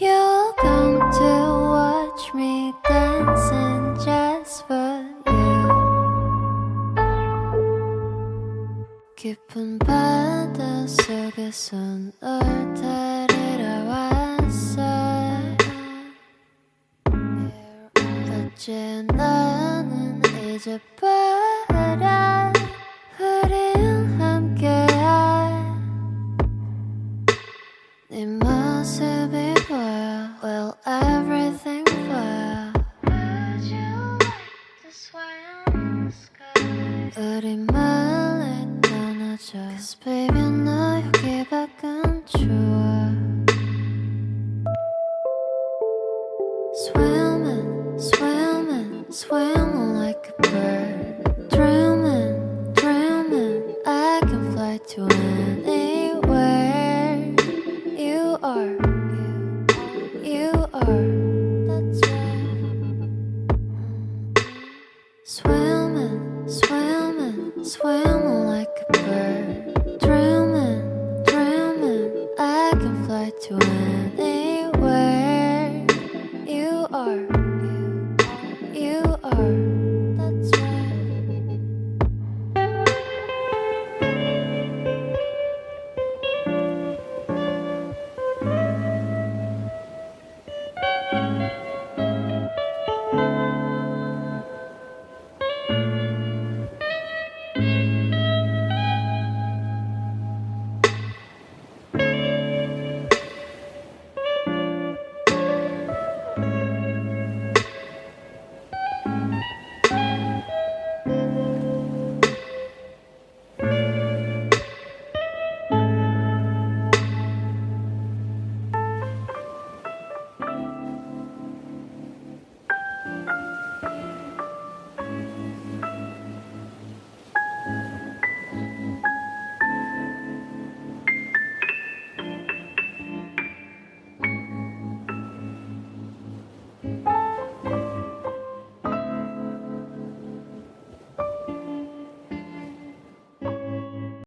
You'll come to watch me dancing just for you. 깊은 바다 속에서 널 데리러 왔어. 어째 너는 잊어버려. 우린 함께한 네 모습이 보여. Well, everything 보여. Would you like to swim in the sky? 우리 멀리 떠나자. Cause baby 너 여기 밖은 좋아. Swimming, swimming, swimming like a bird. Dreaming, dreaming, I can fly to anywhere. You are, you are, that's right. Swimming, swimming, swimming like a bird. Dreaming, dreaming, I can fly to anywhere. You are.